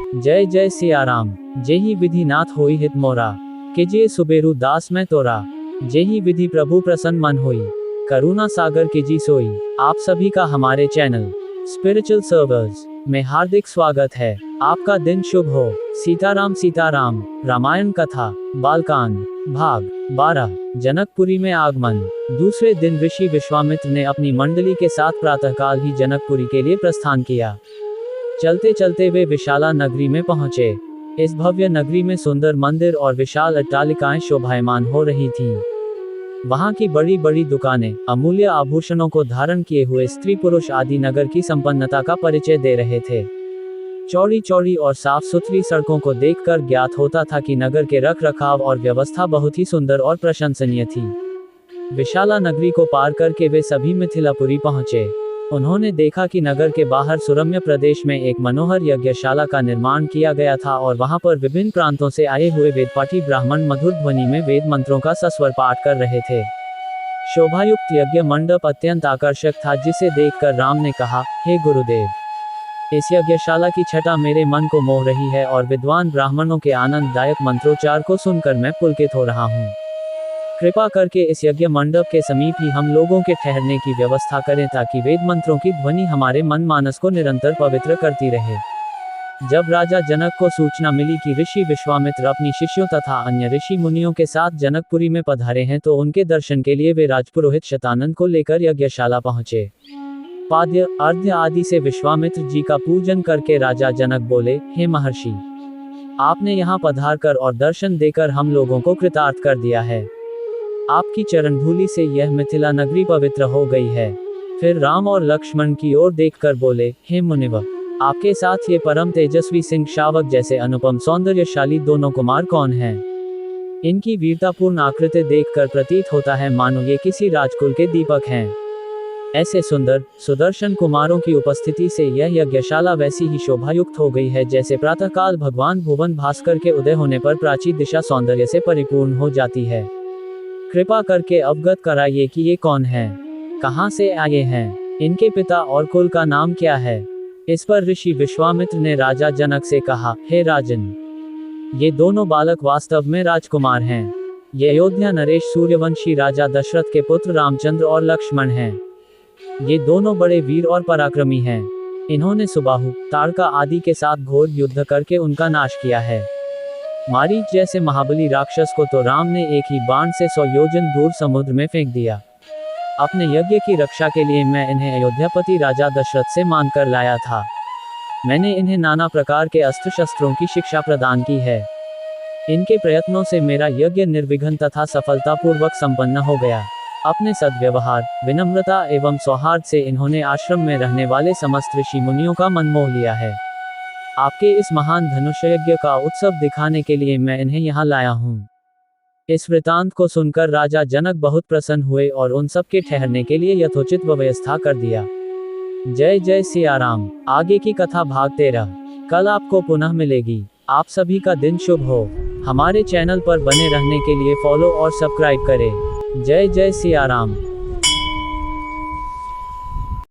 जय जय सिया राम। जेहि विधि नाथ होई हित मोरा, कीजिए सुबेरु दास मैं तोरा। जेहि विधि प्रभु प्रसन्न मन होई, करुणा सागर कीजी सोई। आप सभी का हमारे चैनल स्पिरिचुअल सर्वर्स में हार्दिक स्वागत है। आपका दिन शुभ हो। सीताराम सीताराम रामायण कथा बालकांड भाग 12 जनकपुरी में आगमन। दूसरे दिन ऋषि विश्वामित्र ने अपनी मंडली के साथ प्रातःकाल ही जनकपुरी के लिए प्रस्थान किया। चलते चलते वे विशाला नगरी में पहुंचे। इस भव्य नगरी में सुंदर मंदिर और विशाल अट्टालिकाएं शोभायमान हो रही थीं। वहां की बड़ी बड़ी दुकानें अमूल्य आभूषणों को धारण किए हुए स्त्री पुरुष आदि नगर की संपन्नता का परिचय दे रहे थे। चौड़ी चौड़ी और साफ सुथरी सड़कों को देखकर ज्ञात होता था कि नगर के रख रखाव और व्यवस्था बहुत ही सुंदर और प्रशंसनीय थी। विशाला नगरी को पार करके वे सभी मिथिलापुरी पहुंचे। उन्होंने देखा कि नगर के बाहर सुरम्य प्रदेश में एक मनोहर यज्ञशाला का निर्माण किया गया था और वहां पर विभिन्न प्रांतों से आए हुए वेदपाठी ब्राह्मण मधुर ध्वनि में वेद मंत्रों का सस्वर पाठ कर रहे थे। शोभायुक्त यज्ञ मंडप अत्यंत आकर्षक था, जिसे देखकर राम ने कहा, हे गुरुदेव, इस यज्ञशाला की छटा मेरे मन को मोह रही है और विद्वान ब्राह्मणों के आनंददायक मंत्रोच्चार को सुनकर मैं पुलकित हो रहा हूँ। कृपा करके इस यज्ञ मंडप के समीप ही हम लोगों के ठहरने की व्यवस्था करें, ताकि वेद मंत्रों की ध्वनि हमारे मन मानस को निरंतर पवित्र करती रहे। जब राजा जनक को सूचना मिली कि ऋषि विश्वामित्र अपनी शिष्यों तथा अन्य ऋषि मुनियों के साथ जनकपुरी में पधारे हैं, तो उनके दर्शन के लिए वे राजपुरोहित शतानंद को लेकर यज्ञशाला पहुंचे। पाद्य अर्घ्य आदि से विश्वामित्र जी का पूजन करके राजा जनक बोले, हे महर्षि, आपने यहाँ पधार कर और दर्शन देकर हम लोगों को कृतार्थ कर दिया है। आपकी चरण धूलि से यह मिथिला नगरी पवित्र हो गई है। फिर राम और लक्ष्मण की ओर देखकर बोले, हे मुनिवर, आपके साथ ये परम तेजस्वी सिंह शावक जैसे अनुपम सौंदर्यशाली दोनों कुमार कौन हैं? इनकी वीरतापूर्ण आकृति देखकर प्रतीत होता है मानो ये किसी राजकुल के दीपक हैं। ऐसे सुंदर सुदर्शन कुमारों की उपस्थिति से यह यज्ञशाला वैसी ही शोभायुक्त हो गई है, जैसे प्रातःकाल भगवान भुवन भास्कर के उदय होने पर प्राची दिशा सौंदर्य से परिपूर्ण हो जाती है। कृपा करके अवगत कराइए कि ये कौन हैं, कहाँ से आए हैं, इनके पिता और कुल का नाम क्या है। इस पर ऋषि विश्वामित्र ने राजा जनक से कहा, हे राजन, ये दोनों बालक वास्तव में राजकुमार हैं। ये अयोध्या नरेश सूर्यवंशी राजा दशरथ के पुत्र रामचंद्र और लक्ष्मण हैं। ये दोनों बड़े वीर और पराक्रमी हैं। इन्होंने सुबाहु ताड़का आदि के साथ घोर युद्ध करके उनका नाश किया है। मारीच जैसे महाबली राक्षस को तो राम ने एक ही बाण से 100 योजन दूर समुद्र में फेंक दिया। अपने यज्ञ की रक्षा के लिए मैं इन्हें अयोध्यापति राजा दशरथ से मांग कर लाया था। मैंने इन्हें नाना प्रकार के अस्त्र शस्त्रों की शिक्षा प्रदान की है। इनके प्रयत्नों से मेरा यज्ञ निर्विघ्न तथा सफलतापूर्वक संपन्न हो गया। अपने सद्व्यवहार, विनम्रता एवं सौहार्द से इन्होंने आश्रम में रहने वाले समस्त ऋषि मुनियों का मन मोह लिया है। आपके इस महान धनुष यज्ञ का उत्सव दिखाने के लिए मैं इन्हें यहाँ लाया हूँ। इस वृतांत को सुनकर राजा जनक बहुत प्रसन्न हुए और उन सब के ठहरने के लिए यथोचित व्यवस्था कर दिया। जय जय सिया राम। आगे की कथा भाग 13 कल आपको पुनः मिलेगी। आप सभी का दिन शुभ हो। हमारे चैनल पर बने रहने के लिए फॉलो और सब्सक्राइब करें। जय जय सिया राम।